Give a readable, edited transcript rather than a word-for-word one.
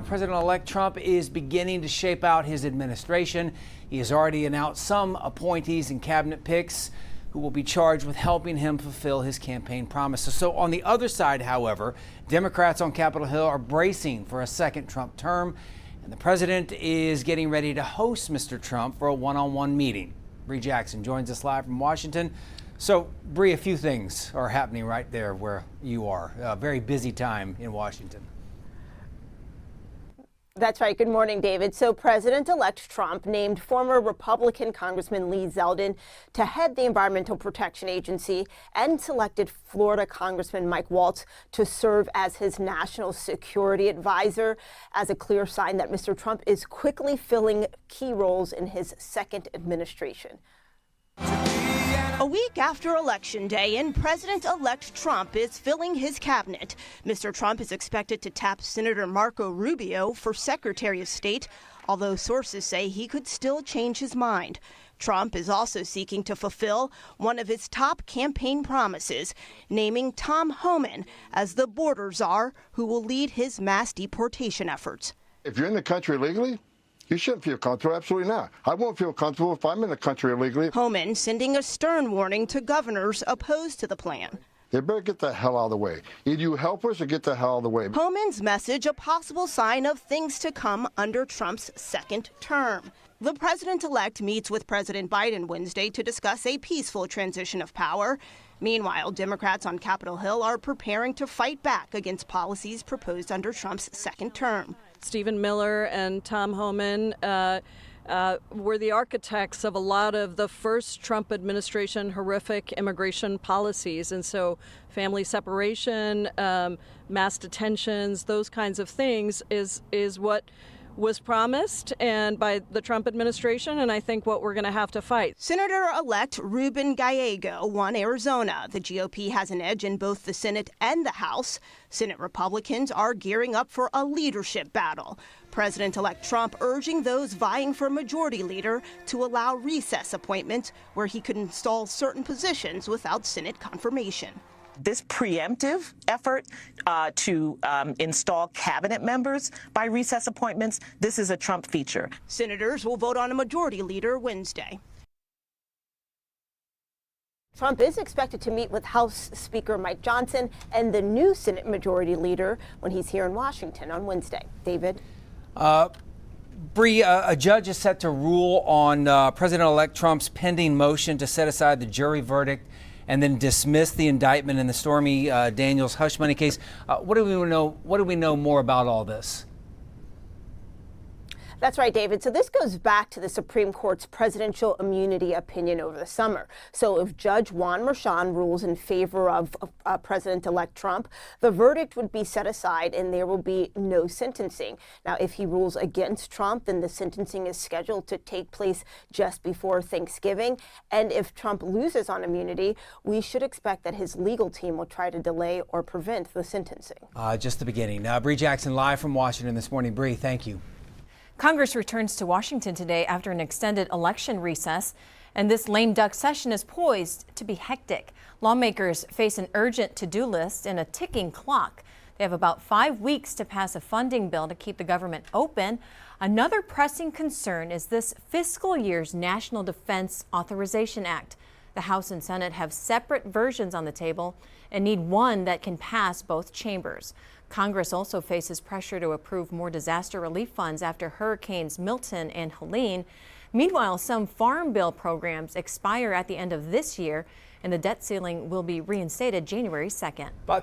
President-elect Trump is beginning to shape out his administration. He has already announced some appointees and cabinet picks who will be charged with helping him fulfill his campaign promises. So on the other side, however, Democrats on Capitol Hill are bracing for a second Trump term, and the president is getting ready to host Mr. Trump for a one-on-one meeting. Bree Jackson joins us live from Washington. So, Bree, a few things are happening right there where you are. A very busy time in Washington. That's right. Good morning, David. So President-elect Trump named former Republican Congressman Lee Zeldin to head the Environmental Protection Agency and selected Florida Congressman Mike Waltz to serve as his national security advisor, as a clear sign that Mr. Trump is quickly filling key roles in his second administration. A week after Election Day, and President-elect Trump is filling his cabinet. Mr. Trump is expected to tap Senator Marco Rubio for Secretary of State, although sources say he could still change his mind. Trump is also seeking to fulfill one of his top campaign promises, naming Tom Homan as the Border Czar who will lead his mass deportation efforts. If you're in the country legally, you shouldn't feel comfortable. Absolutely not. I won't feel comfortable if I'm in the country illegally. Homan sending a stern warning to governors opposed to the plan. They better get the hell out of the way. Either you help us or get the hell out of the way. Homan's message, a possible sign of things to come under Trump's second term. The president-elect meets with President Biden Wednesday to discuss a peaceful transition of power. Meanwhile, Democrats on Capitol Hill are preparing to fight back against policies proposed under Trump's second term. Stephen Miller and Tom Homan were the architects of a lot of the first Trump administration horrific immigration policies. And so family separation, mass detentions, those kinds of things is what was promised and by the Trump administration, and I think what we're going to have to fight. Senator-elect Ruben Gallego won Arizona. The GOP has an edge in both the Senate and the House. Senate Republicans are gearing up for a leadership battle. President-elect Trump urging those vying for majority leader to allow recess appointments where he could install certain positions without Senate confirmation. This preemptive effort to install cabinet members by recess appointments, this is a Trump feature. Senators will vote on a majority leader Wednesday. Trump is expected to meet with House Speaker Mike Johnson and the new Senate Majority Leader when he's here in Washington on Wednesday. David? Bree, a judge is set to rule on President-elect Trump's pending motion to set aside the jury verdict and then dismiss the indictment in the Stormy Daniels hush money case. What do we know more about all this? That's right, David. So this goes back to the Supreme Court's presidential immunity opinion over the summer. So if Judge Juan Merchan rules in favor of President-elect Trump, the verdict would be set aside and there will be no sentencing. Now, if he rules against Trump, then the sentencing is scheduled to take place just before Thanksgiving. And if Trump loses on immunity, we should expect that his legal team will try to delay or prevent the sentencing. Just the beginning. Bree Jackson live from Washington this morning. Bree, thank you. Congress returns to Washington today after an extended election recess, and this lame duck session is poised to be hectic. Lawmakers face an urgent to-do list and a ticking clock. They have about 5 weeks to pass a funding bill to keep the government open. Another pressing concern is this fiscal year's National Defense Authorization Act. The House and Senate have separate versions on the table and need one that can pass both chambers. Congress also faces pressure to approve more disaster relief funds after Hurricanes Milton and Helene. Meanwhile, some farm bill programs expire at the end of this year, and the debt ceiling will be reinstated January 2nd. About